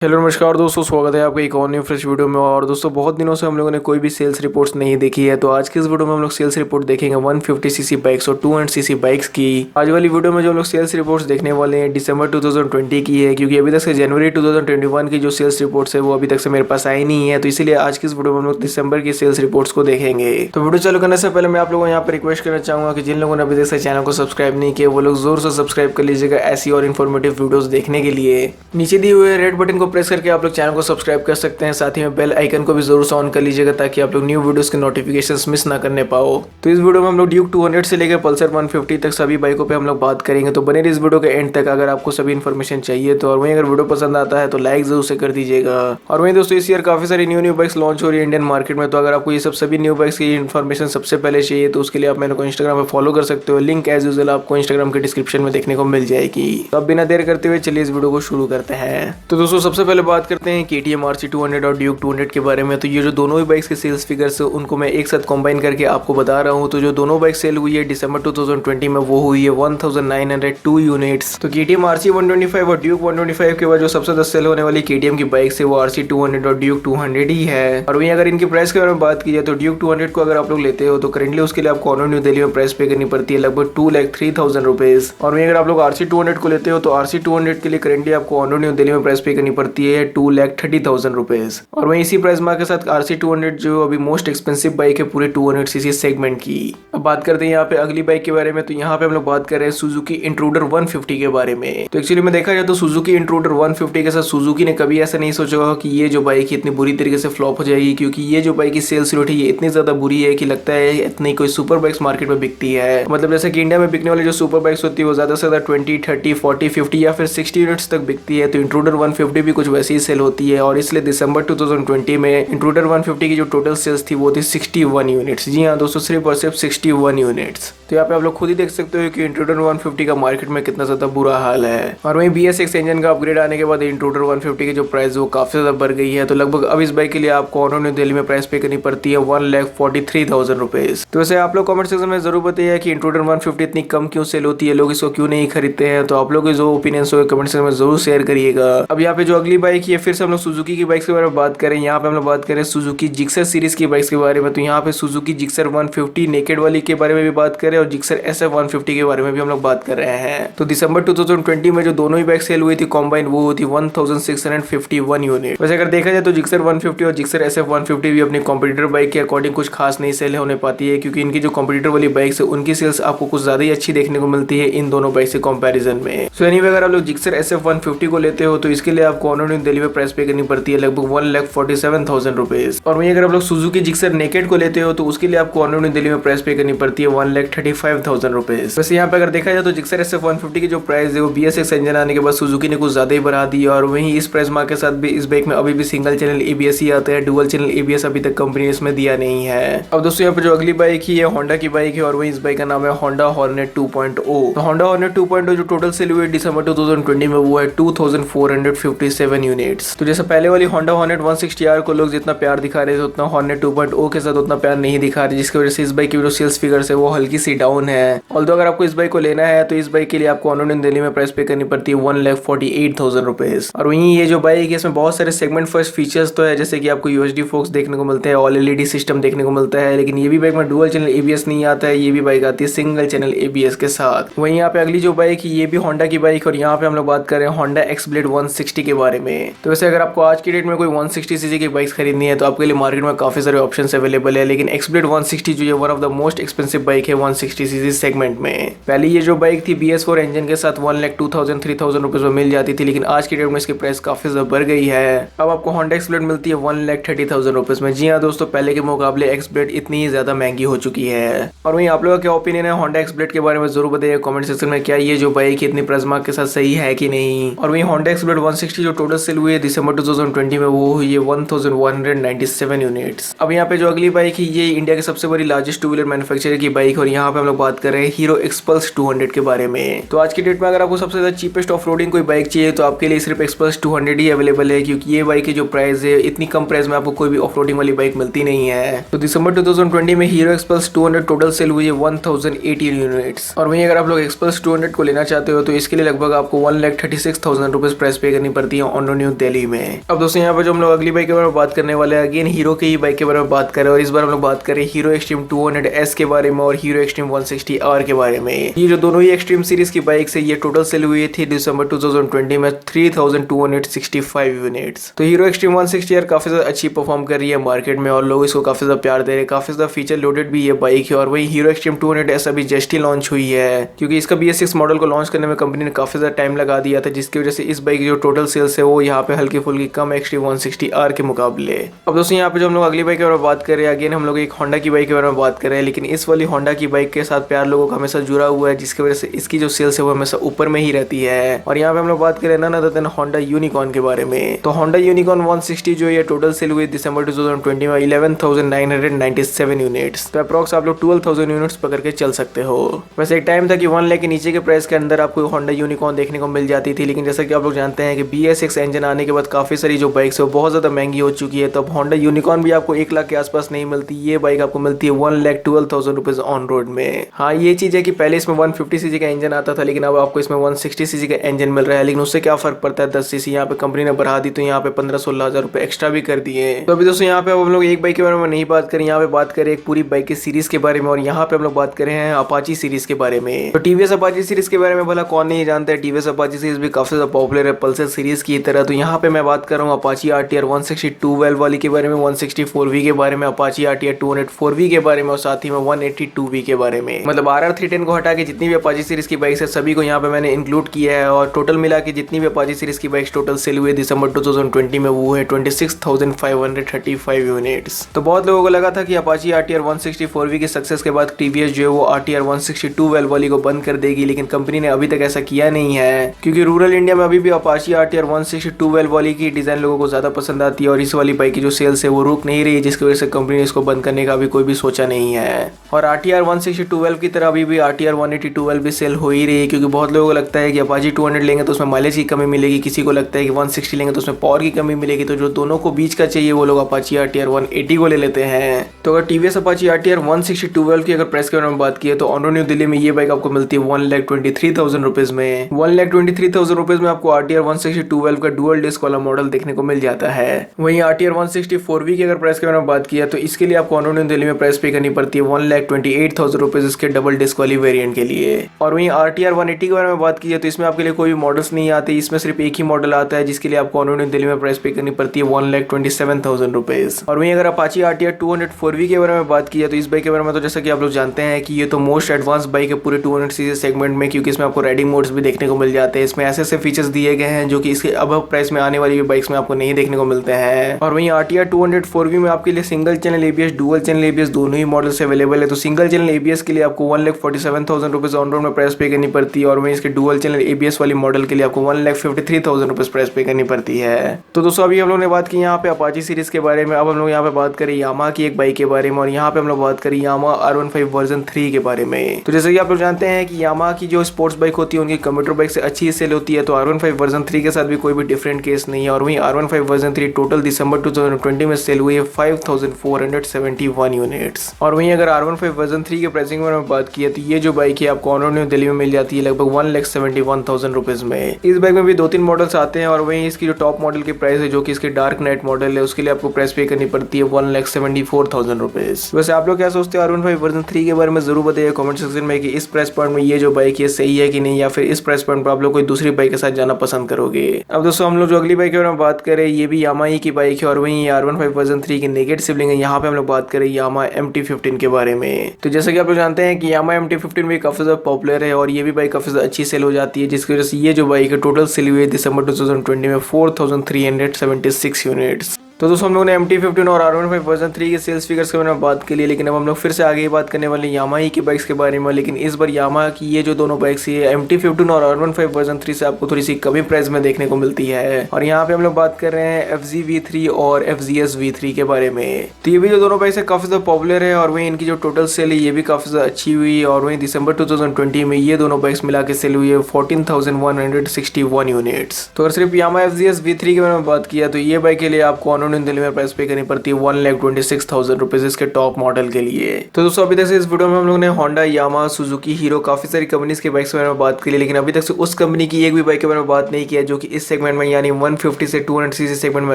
Hello नमस्कार दोस्तों, स्वागत है आपका एक और न्यू फ्रेश वीडियो में। और दोस्तों बहुत दिनों से हम लोगों ने कोई भी सेल्स रिपोर्ट्स नहीं देखी है, तो आज के इस वीडियो में हम लोग सेल्स रिपोर्ट देखेंगे 150 सीसी बाइक्स और 200 सीसी बाइक्स की। आज वाली वीडियो में जो हम लोग सेल्स रिपोर्ट्स देखने वाले हैं दिसंबर 2020 की है, क्योंकि अभी तक से जनवरी 2021 की जो सेल्स रिपोर्ट्स है वो अभी तक से मेरे पास आई नहीं है। तो इसीलिए आज की इस वीडियो में हम लोग दिसंबर की सेल्स रिपोर्ट्स को देखेंगे। तो वीडियो चालू करने से पहले मैं आप लोगों को यहाँ पर रिक्वेस्ट करना चाहूंगा कि जिन लोगों ने अभी तक से चैनल को सब्सक्राइब नहीं किया वो लोग जोर से सब्सक्राइब कर लीजिएगा ऐसी और इन्फॉर्मेटिव वीडियोस देखने के लिए। नीचे दिए हुए रेड बटन को प्रेस करके आप लोग चैनल को सब्सक्राइब कर सकते हैं, साथ ही में बेल आइकन को भी जरूर से ऑन कर लीजिएगा ताकि आप लोग न्यू वीडियोस के नोटिफिकेशंस मिस ना करने पाओ। तो इस वीडियो में हम लोग ड्यूक 200 से लेकर पल्सर 150 तक सभी बाइकों पे हम लोग बात करेंगे। तो बने रहिए इस वीडियो के एंड तक अगर आपको सभी इन्फॉर्मेशन चाहिए तो। और वहीं अगर वीडियो पसंद आता है तो लाइक जरूर से कर दीजिएगा। और वहीं दोस्तों इस ईयर काफी सारी न्यू बाइक्स लॉन्च हो रही है इंडियन मार्केट में, तो अगर आपको ये सभी न्यू बाइक्स की इन्फॉर्मेशन सबसे पहले चाहिए तो उसके लिए आप मेरे को इंस्टाग्राम पर फॉलो कर सकते हो। लिंक एज यूजुअल आपको इंस्टाग्राम के डिस्क्रिप्शन में देखने को मिल जाएगी। तो अब बिना देर करते हुए चलिए इस वीडियो को शुरू करते हैं। तो दोस्तों सबसे पहले बात करते हैं KTM RC 200 और ड्यूक 200 के बारे में। तो ये जो दोनों ही बाइक्स के सेल्स फिगर्स है उनको मैं एक साथ कंबाइन करके आपको बता रहा हूँ। तो जो दोनों बाइक सेल हुई है दिसंबर 2020 में वो हुई है 1902 यूनिट्स। तो KTM RC 125 और ड्यूक 125 के बाद जो सबसे ज्यादा सेल होने वाली KTM की बाइक है वो RC 200 और ड्यूक 200 ही है। और वहीं अगर इनकी प्राइस के बारे में बात की जाए तो ड्यूक 200 को अगर आप लोग लेते हो तो करेंटली उसके लिए आपको न्यू दिल्ली में प्राइस पे करनी पड़ती है लगभग 2,03,000 रुपीज। और वहीं अगर आप लोग RC 200 को लेते हो तो RC 200 के लिए करेंटली आपको न्यू दिल्ली में प्राइस पे करनी पड़ती है 2,30,000 रुपीज। और वहीं इसी प्राइस मार्क के साथ RC 200 जो अभी मोस्ट एक्सपेंसिव बाइक है पूरे 200 सीसी सेगमेंट की। अब बात करते हैं यहाँ पे अगली बाइक के बारे में। तो यहाँ पे हम लोग बात कर रहे हैं सुजुकी इंट्रूडर 150 के बारे में। तो एक्चुअली में देखा जाए तो सुजुकी इंट्रूडर 150 के साथ सुजुकी ने कभी ऐसा नहीं सोचा होगा कि ये जो बाइक है इतनी बुरी तरीके से फ्लॉप हो जाएगी, क्योंकि ये जो बाइक की सेल्स रेट है ये इतनी ज्यादा बुरी है कि लगता है इतनी कोई सुपर बाइक्स मार्केट में बिकती है। मतलब जैसे कि इंडिया में बिकने वाली जो सुपर बाइक्स होती है वो ज्यादा से ज्यादा 20, 30, 40, 50 या फिर 60 यूनिट्स तक बिकती है। तो इंट्रूडर 150 भी कुछ वैसी ही सेल होती है। और इसलिए दिसंबर 2020 में इंट्रूडर 150 की जो टोटल सेल्स थी वो थी 61 यूनिट्स। जी हाँ दोस्तों, सिर्फ और सिर्फ 61 यूनिट्स। तो यहाँ पे आप लोग खुद ही देख सकते हो कि इंट्रूडर 150 का मार्केट में कितना ज्यादा बुरा हाल है। और वहीं BS6 इंजन का अपग्रेड आने के बाद इंट्रूडर 150 की जो प्राइस वो काफी ज्यादा बढ़ गई है। तो लगभग अब इस बाइक के लिए आपको न्यू दिल्ली में प्राइस पे करनी पड़ती है 1,43,000 रुपीज। तो वैसे आप लोग कमेंट सेक्शन में जरूर बताइए कि इंट्रूडर 150 इतनी कम क्यों सेल होती है, लोग इसको क्यों नहीं खरीदते हैं। तो आप लोग के जो ओपिनियंस हो कमेंट सेक्शन में जरूर शेयर करिएगा। अब यहाँ पे जो अगली बाइक है फिर से हम लोग सुजुकी की बाइक के बारे में बात करें। यहाँ पे हम लोग बात करें सुजुकी जिक्सर सीरीज की बाइक्स के बारे में। तो यहाँ पे सुजुकी जिक्सर 150 नेकेड वाली के बारे में भी बात करें और जिक्सर SF 150 के बारे में भी हम लोग बात कर रहे हैं। तो दिसंबर 2020 में जो दोनों ही बाइक सेल हुई थी कॉम्बाइन वो हुई थी 1651 यूनिट। वैसे अगर देखा जाए तो जिक्सर 150 और जिक्सर SF 150 भी अपनी कॉम्पिटिटर बाइक के अकॉर्डिंग कुछ खास नहीं सेल होने पाती है, क्योंकि इनकी जो कॉम्पिटिटर वाली बाइक्स है उनकी सेल्स आपको कुछ ज्यादा ही अच्छी देखने को मिलती है इन दोनों बाइक से कंपैरिजन में। सो एनीवे अगर आप लोग जिक्सर SF 150 को लेते हो तो इसके लिए आपको न्यू दिल्ली में प्राइस पे करनी पड़ती है लगभग 1,47,000 रुपीज। और वहीं अगर आप लोग सुजुकी जिक्सर नेकेड को लेते हो तो उसके लिए आपको न्यू दिल्ली में प्राइस पे करनी पड़ती है 1,35,000 रुपीज। वैसे यहाँ पे अगर देखा जाए तो जिक्सर SF 150 की जो प्राइस है वो BS6 इंजन आने के बाद सुजुकी ने कुछ ज्यादा ही बढ़ा दी। और वहीं इस प्राइस मार्क के साथ भी इस बाइक में अभी भी सिंगल चैनल ABS ही आता है, डुअल चैनल ABS अभी तक कंपनी ने इसमें दिया नहीं है। अब दोस्तों यहाँ पे जो अगली बाइक ही है होंडा की बाइक है और वही इस बाइक का नाम है होंडा हॉर्नेट 2.0। तो होंडा हॉर्नेट 2.0 जो टोटल सेल हुई दिसंबर 2020 में वो है 2,457 यूनिट्स। तो जैसे पहले वाली होंडा हॉर्नेट 160R को लोग जितना प्यार दिखा रहे थे उतना हॉर्नेट 2.0 के साथ उतना प्यार नहीं दिखा रहे, जिसकी वजह से इस बाइक की जो सेल्स फिगर्स है वो हल्की सी डाउन है। ऑल्दो अगर आपको इस बाइक को लेना है तो इस बाइक के लिए आपको न्यू दिल्ली में प्राइस पे करनी पड़ती है 1,48,000 रुपीज। और वहीं ये जो बाइक है इसमें बहुत सारे सेगमेंट फर्स्ट फीचर्स तो है, जैसे कि आपको UHD फोक्स देखने को मिलते हैं, ऑल LED सिस्टम देखने को मिलता है, लेकिन ये भी बाइक में डुअल चैनल ABS नहीं आता है, ये भी बाइक आती है सिंगल चैनल ABS के साथ। वहीं यहाँ पे अगली जो बाइक है ये भी होंडा की बाइक और यहाँ पे हम लोग बात कर रहे हैं होंडा X-Blade 160 के बारे में। तो वैसे अगर आपको आज की डेट में कोई 160 सीसी की बाइक्स खरीदनी है तो आपके लिए मार्केट में काफी सारे ऑप्शन अवेलेबल है, लेकिन X-Blade 160 जो है one of the most expensive bike है 160 सीसी सेगमेंट में। पहले ये जो बाइक थी BS4 इंजन के साथ 1,02,000 3,000 रुपीज में मिल जाती थी, लेकिन आज की डेट में इसकी प्राइस काफी ज्यादा बढ़ गई है। अब आपको होंडा X-Blade मिलती है 1,30,000 रुपीज में। जी हाँ दोस्तों, पहले के मुकाबले X-Blade इतनी ही ज्यादा महंगी हो चुकी है। और वहीं आप लोगों का क्या ओपिनियन है होंडा X-Blade के बारे में जरूर बताइए कमेंट सेक्शन में। क्या ये जो बाइक इतनी प्राइस मार्क के साथ सही है कि नहीं। और वहीं होंडा X-Blade 160 जो टोटल सेल हुई है दिसंबर 2020 में वो हुई है 1,197 यूनिट्स। अब यहाँ पे जो अगली बाइक है ये इंडिया की सबसे बड़ी लार्जेस्ट टू व्हीलर मैन्युफैक्चरर की बाइक और यहाँ पे हम लोग बात कर रहे हैं हीरो एक्सपल्स 200 के बारे में। तो आज की डेट में अगर आपको सबसे ज्यादा चीपेस्ट ऑफ रोडिंग कोई बाइक चाहिए तो आपके लिए सिर्फ एक्सपल्स 200 ही अवेलेबल है, क्योंकि ये बाइक की जो प्राइस है इतनी कम प्राइस में आपको कोई भी ऑफ रोडिंग वाली बाइक मिलती नहीं है। तो दिसंबर 2020 में हीरो एक्सपल्स 200 टोटल सेल हुई है 1,018 यूनिट्स। और वहीं अगर आप लोग एक्सपल्स 200 को लेना चाहते हो तो इसके लिए लगभग आपको 1,36,000 रुपीज प्राइस पे करनी पड़ती है ऑन न्यू दिल्ली में। अब दोस्तों यहाँ पे जो हम लोग अगली बाइक के बारे में बात करने वाले हैं, अगेन हीरो की ही बाइक के बारे में बात करें और इस बार हम लोग बात करें हीरो एक्सट्रीम 200S के बारे में और हीरो एक्सट्रीम 160R के बारे में। ये जो दोनों ही एक्सट्रीम सीरीज की बाइक है, ये टोटल सेल हुई थी दिसंबर 2020 में 3265 यूनिट्स। तो हीरो एक्सट्रीम 160R काफी ज्यादा अच्छी परफॉर्म कर रही है मार्केट में और लोग इसको काफी ज्यादा प्यार दे रहे हैं, काफी ज्यादा फीचर लोडेड भी ये बाइक है। और वही हीरो एक्सट्रीम 200S अभी जस्ट ही लॉन्च हुई है, क्योंकि इसका BS6 मॉडल को लॉन्च करने में कंपनी ने काफी ज्यादा टाइम लगा दिया था, जिसकी वजह से इस बाइक की जो टोटल सेल्स है वो यहाँ पे हल्की फुल्की कम एक्सट्रीम 160R के मुकाबले। अब दोस्तों यहाँ पे जो हम लोग अगली बाइक के बारे में बात कर रहे हैं, अगेन हम लोग एक होंडा की बाइक के बारे में बात कर रहे हैं, लेकिन इस वाली होंडा की बाइक के साथ प्यार लोगों का हमेशा जुड़ा हुआ है, जिसकी वजह से इसकी जो सेल्स है वो हमेशा ऊपर में ही रहती है। और यहाँ पे हम लोग बात करें ना होंडा यूनिकॉर्न के बारे में। तो होंडा यूनिकॉर्न 160 जो ये टोटल सेल हुई दिसंबर 2020 में 11,997 यूनिट्स। तो अप्रॉक्स आप लोग 12,000 यूनिट्स पकड़ के चल सकते हो। वैसे एक टाइम था कि 1 लाख के नीचे के प्राइस के अंदर आपको होंडा यूनिकॉर्न देखने को मिल जाती थी, लेकिन जैसा कि आप लोग जानते हैं कि BS6 इंजन आने के बाद काफी सारी जो बाइक्स है वो बहुत ज्यादा महंगी हो चुकी है। तो अब होंडा यूनिकॉर्न भी आपको 1 लाख के आसपास नहीं मिलती, ये बाइक आपको मिलती है 1,12,000 रुपीज ऑन रोड में। हाँ, ये चीज है कि पहले इसमें 150cc का इंजन आता था, लेकिन अब आपको इसमें 160cc का इंजन मिल रहा है। लेकिन उससे क्या फर्क पड़ता है, 10cc यहाँ पे कंपनी ने बढ़ा दी, तो यहाँ पे 15-16 हजार रुपए एक्स्ट्रा भी कर दिए। तो अभी दोस्तों यहाँ पे हम लोग एक बाइक के बारे में नहीं बात करें, यहाँ पे बात करें एक पूरी बाइक की सीरीज के बारे में। और यहाँ पे हम लोग बात करें हैं अपाची सीरीज के बारे में। तो TVS अपाची सीरीज के बारे में भला कौन नहीं जानता है, TVS अपाची सीरीज भी काफी ज्यादा पॉपुलर है पल्सर सीरीज की तरह। तो यहाँ पे मैं बात कर रहा हूँ अपाची RTR 162 वेल वाली के बारे में, 164V के बारे में, अपाची RTR 204V के बारे में और साथ ही में 182V के बारे में। मतलब RR 310 को हटा के जितनी भी अपाची सीरीज की बाइक्स है सभी को यहाँ पे मैंने इंक्लूड किया है। और टोटल मिला के जितनी भी अपाची सीरीज की बाइक्स टोटल सेल हुए दिसंबर 2020 में वो है 26,535 यूनिट्स। तो बहुत लोगों को लगा था कि अपाची RTR 164V की सक्सेस के बाद TVS जो है वो RTR 162 वेल वाली को बंद कर देगी, लेकिन कंपनी ने अभी तक ऐसा किया नहीं है, क्योंकि रूरल इंडिया में अभी भी अपाची RTR 162 वेल वाली की डिजाइन लोगों को ज्यादा पसंद आती है और इस वाली बाइक की जो सेल्स है वो रुक नहीं रही है, जिसकी वजह से कंपनी ने इसको बंद करने का अभी कोई भी सोचा नहीं है। और RTR 162 की तरह अभी भी RTR 182 भी सेल हो ही रही है, क्योंकि बहुत लोगों को लगता है कि अपाची 200 लेंगे तो उसमें माइलेज की कमी मिलेगी, किसी को लगता है कि 160 लेंगे तो उसमें पावर की कमी मिलेगी। तो जो दोनों को बीच का चाहिए वो लोग अपाची RTR 180 को ले लेते हैं। तो अगर TVS अपाची RTR 162 की अगर प्राइस के बारे में बात की तो ऑन न्यू दिल्ली में ये बाइक आपको मिलती है 1,23,000 रुपीज में। 1,23,000 रुपीज में आपको RTR 162 का डुअल डिस्क वाला मॉडल देखने को मिल जाता है। वहीं RTR 164V की अगर प्राइस के बारे में बात किया तो इसके लिए आपको ऑन न्यू दिल्ली में प्राइस पे करनी पड़ती है 1,28,000 रुपीज इसके डबल डिस्क वाली वेरिएंट के लिए। और वहीं RTR 180 के बारे में बात की तो इसमें आपके लिए कोई भी मॉडल्स नहीं आते, इसमें सिर्फ एक ही मॉडल आता है, जिसके लिए आपको ऑन न्यू दिल्ली में प्राइस पे करनी पड़ती है 1,27,000 रुपीज। और वहीं अगर अपाची RTR 204V के बारे में बात की तो इस बाइक के बारे में तो जैसा कि आप लोग जानते हैं कि ये तो मोस्ट एडवांस बाइक है पूरे 200cc सेगमेंट में, क्योंकि इसमें आपको राइडिंग मोड्स भी देखने को मिल जाते हैं। इसमें ऐसे फीचर्स दिए गए हैं जो कि इसके अब प्राइस में आने वाली बाइक्स में आपको नहीं देखने को मिलते हैं। और वहीं RTR 204V में आपके लिए single channel ABS, dual channel ABS दोनों ही मॉडल्स अवेलेबल है। तो सिंगल चैनल ABS के लिए आपको 1,47,000 रुपीज ऑन रोड में प्राइस पे करनी पड़ती है, और वहीं इसके डुअल चैनल ABS वाली मॉडल के लिए आपको 1,53,000 रुपीज प्राइस पे करनी पड़ती है। तो दोस्तों अभी हम लोग ने बात की यहाँ पे अपाची सीरीज के बारे में। अब हम लोग यहाँ पे बात करें यामाहा की एक बाइक के बारे में, और यहाँ पे हम लोग बात करें यामाहा R15 वर्जन 3 के बारे में। तो जैसे कि आप लोग जानते हैं कि यामाहा की जो स्पोर्ट्स बाइक होती है उनकी कंप्यूटर बाइक से अच्छी सेल होती है, तो R15 वर्जन 3 के साथ भी कोई भी डिफरेंट केस नहीं है। और वहीं R15 वर्जन 3 टोटल दिसंबर 2020 में सेल हुई है 5,471 यूनिट्स। और वहीं अगर R15 वर्जन 3 के प्राइसिंग में बात की है तो ये जो बाइक है आपको ऑन न्यू दिल्ली में मिल जाती है लगभग 1,71,000 रुपीज में। इस बाइक में भी 2-3 मॉडल्स आते हैं, और वहीं इसकी जो टॉप मॉडल की प्राइस है जो कि इसके डार्क नाइट मॉडल है उसके लिए आपको प्राइस पे करनी पड़ती है 1,74,000 रुपीज। वैसे आप लोग क्या सोचते हैं R15 वर्जन 3 के बारे में जरूर बताइए कमेंट सेक्शन में कि इस प्राइस पॉइंट में ये जो बाइक है सही है कि नहीं, या फिर इस प्राइस पॉइंट पर आप लोग कोई दूसरी बाइक के साथ जाना पसंद करोगे। अब दोस्तों हम लोग जो अगली बाइक के बारे में बात करें ये भी यामाहा की बाइक है, और वहीं R15 वर्जन 3 की नेगेटिव सिबलिंग है। यहाँ पे हम लोग बात करें यामाहा MT-15 के बारे में। तो जैसे कि आप लोग जानते हैं कि यामाहा MT-15 भी काफी ज्यादा पॉपुलर है और ये भी बाइक काफी ज्यादा अच्छी सेल हो जाती है, जिसकी वजह से ये जो बाइक है टोटल सेल हुई है दिसंबर 2020 में 4,376 यूनिट्स। तो दोस्तों हम लोगों ने MT-15 और R15 वर्जन 3 के सेल्स फिगर्स के बारे में बात के लिए, लेकिन अब हम लोग फिर से आगे बात करने वाले यामाहा की बाइक्स के बारे में। लेकिन इस बार यामाहा की ये जो दोनों बाइक्स है MT-15 और R15 वर्जन 3 से आपको थोड़ी सी कमी प्राइस में देखने को मिलती है। और यहाँ पे हम लोग बात कर रहे हैं FZ V3 और FZS V3 के बारे में। तो ये भी जो दोनों बाइक्स है काफी ज्यादा पॉपुलर है, और वहीं इनकी जो टोटल सेल है ये भी काफी ज्यादा अच्छी हुई। और वहीं दिसंबर 2020 में ये दोनों बाइक्स मिला के सेल हुई है 14,161 यूनिट्स। तो अगर सिर्फ यामाहा FZS V3 के बारे में बात किया तो ये बाइक के लिए आपको ऑन न्यू दिल्ली में प्राइस पे करनी पड़ती है 1,26,000 रुपीज इसके टॉप मॉडल के लिए। तो दोस्तों अभी तक से इस वीडियो में हम लोग ने होंडा, यामाहा, सुजुकी, हीरो काफी सारी कंपनीज के बाइक्स के बारे में बात की, लेकिन अभी तक से उस कंपनी की एक भी बाइक के बारे में बात नहीं किया जो कि इस सेगमेंट में यानी 150 से 200 सीसी सेगमेंट में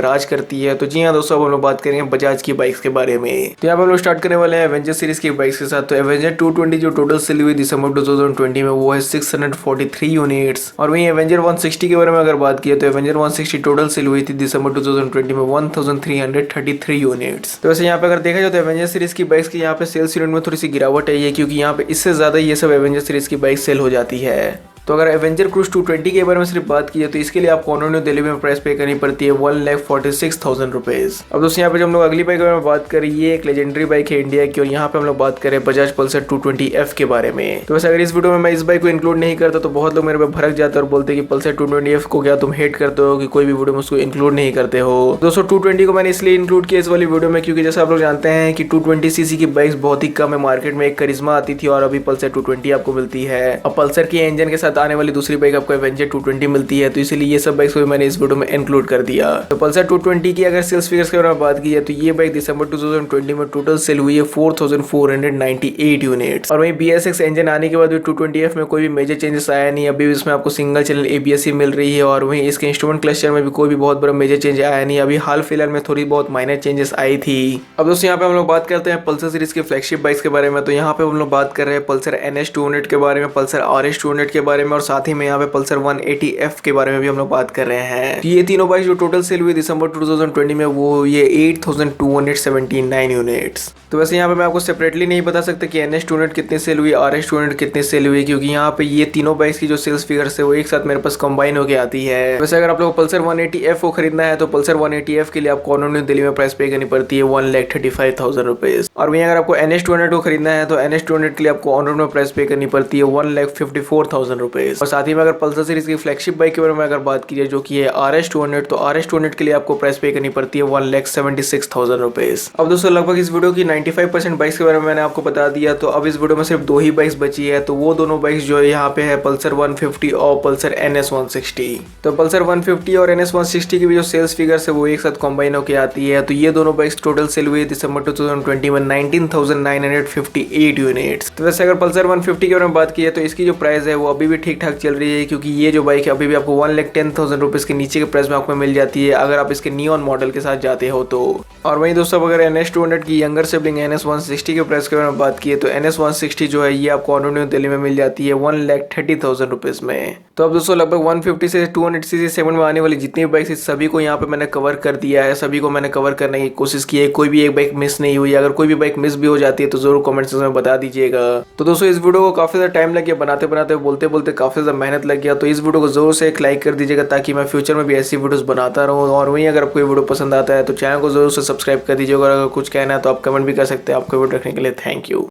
राज करती है। तो जी हाँ दोस्तों, अब हम लोग बात करेंगे बजाज की बाइक्स के बारे में। तो यहाँ पर हम लोग स्टार्ट करने वाले हैं एवेंजर सीरीज की बाइक्स के साथ। तो एवेंजर 220 जो टोटल सेल हुई दिसंबर 2020 में वो है 643 यूनिट्स। और वहीं एवेंजर 160 के बारे में अगर बात की तो एवेंजर 160 टोटल सेल हुई थी दिसंबर 2020 में 1333 यूनिट्स। तो वैसे यहाँ पे अगर देखा जाए तो एवेंजर सीरीज की बाइक्स की यहाँ पे सेल्स यूनिट में थोड़ी सी गिरावट आई है, क्योंकि यहाँ पे इससे ज्यादा ये सब एवेंजर सीरीज की बाइक सेल हो जाती है। तो अगर एवेंजर क्रूज 220 के बारे में सिर्फ बात की जाए तो इसके लिए आपको न्यू दिल्ली में प्राइस पे करनी पड़ती है 1,46,000 रुपीज। अब दोस्तों यहाँ पे जब हम लोग अगली बाइक के बारे में बात करें, ये एक लेजेंडरी बाइक है इंडिया की, और यहाँ पे हम लोग बात करें बजाज पल्सर 220F के बारे में। तो वैसे अगर इस वीडियो में मैं इस बाइक को इंक्लूड नहीं करता तो बहुत लोग मेरे पे भड़क जाते हैं और बोलते हैं कि पल्सर 220F को क्या तुम हेट करते हो कि कोई भी वीडियो में उसको इंक्लूड नहीं करते हो। दोस्तों 220 को मैंने इसलिए इंक्लूड किया इस वाली वीडियो में क्योंकि जैसे आप लोग जानते हैं कि 220 सीसी की बाइक्स बहुत ही कम है मार्केट में, एक करिश्मा आती थी और अभी पल्सर 220 आपको मिलती है। अब पल्सर की इंजन के साथ आने वाली दूसरी बाइक आपको एवेंजर 220 मिलती है, तो इसीलिए ये सब बाइक्स को मैंने इस वीडियो में इंक्लूड कर दिया। तो पल्सर 220 की अगर सेल्स फिगर्स के बारे में बात की जाए तो ये बाइक दिसंबर 2020 में टोटल सेल हुई है 4,498 यूनिट्स। और वहीं BS6 इंजन आने के बाद भी 220F में कोई भी मेजर चेंजेस आया नहीं। अभी इसमें आपको सिंगल चैनल ABS मिल रही है, और वहीं इसके इंस्ट्रूमेंट क्लस्टर में भी कोई भी बहुत बड़ा मेजर चेंज आया नहीं। अभी हाल फिलहाल में थोड़ी बहुत माइनर चेंजेस आई थी। अब दोस्तों यहाँ पे हम लोग बात करते हैं पल्सर सीरीज के फ्लैगशिप बाइक्स के बारे में। तो यहाँ पे हम लोग बात कर रहे हैं पल्सर NS 200 के बारे में, पल्सर RS 200 के बारे में, और साथ ही में यहाँ पे पल्सर 180F के बारे में भी हम लोग बात कर रहे हैं। ये तीनों बाइक जो टोटल सेल हुई दिसंबर 2020 में वो ये 8,279 यूनिट्स। तो वैसे यहाँ पे मैं आपको सेपरेटली नहीं बता सकता कि NS 200 कितनी सेल हुई, RS 200 कितनी सेल हुई, क्योंकि यहाँ पे ये तीनों बाइक्स की जो सेल्स फिगर्स है वो एक साथ मेरे पास कंबाइन होकर आती है। वैसे अगर आप लोग पल्सर 180F को खरीदना है तो पल्सर 180F के लिए आपको न्यू दिल्ली में प्राइस पे करनी पड़ती है 1,35,000 रुपीज। और वहीं अगर आपको NS 200 को खरीदना है तो NS 200 के लिए आपको ऑनरोड में प्राइस पे करनी पड़ती है 1,54,000 रुपीज। और साथ ही में अगर पल्सर सीरीज की फ्लैगशिप बाइक के बारे में अगर बात की जाए जो कि है RS 200, तो RS 200 के लिए आपको प्राइस पे करनी पड़ती है 1,76,000 रुपीज। अब दोस्तों लगभग इस वीडियो की 95% बाइक्स के बारे में मैंने आपको बता दिया। तो अब इस वीडियो में सिर्फ दो ही बाइक्स बची है, तो वो दोनों बाइक्स जो है यहाँ पे है पल्सर 150 और पल्सर NS 160। तो पल्सर 150 और NS 160 की भी जो सेल्स फिगर्स है वो एक साथ कॉम्बाइन होकर आती है। तो ये दोनों बाइक्स टोटल सेल हुई है दिसंबर 2020 में 19,958 यूनिट्स। तो वैसे अगर पल्सर 150 के बारे में बात की है तो इसकी जो प्राइस है वो अभी भी ठीक ठाक चल रही है, क्योंकि ये जो बाइक है अभी भी आपको 1,10,000 रुपीज के नीचे के प्राइस में आपको मिल जाती है अगर आप इसके नियॉन मॉडल के साथ जाते हो तो। और वहीं दोस्तों अगर NS 200 की यंगर सिबलिंग NS 160 के प्राइस के बारे में बात की है तो NS 160 जो है ये आपको न्यू दिल्ली में मिल जाती है 1,30,000 रुपीज में। तो अब दोस्तों लगभग 150 से 200 सीसी सेगमेंट में आने वाली जितनी बाइक्स सभी को यहाँ पे मैंने कवर कर दिया है, सभी को मैंने कवर करने की कोशिश की है, कोई भी एक बाइक मिस नहीं हुई। अगर कोई भी बाइक मिस भी हो जाती है तो जरूर कमेंट सेक्शन में बता दीजिएगा। तो दोस्तों इस वीडियो को काफी ज्यादा टाइम लग गया बनाते बनाते, बोलते बोलते काफी ज्यादा मेहनत लग गया। तो इस वीडियो को जरूर से एक लाइक कर दीजिएगा ताकि मैं फ्यूचर में भी ऐसी वीडियोस बनाता रहूं। और वहीं अगर आपको ये वीडियो पसंद आता है तो चैनल को जरूर से सब्सक्राइब कर दीजिएगा। अगर कुछ कहना है तो आप कमेंट भी कर सकते हैं। आपको वीडियो देखने के लिए थैंक यू।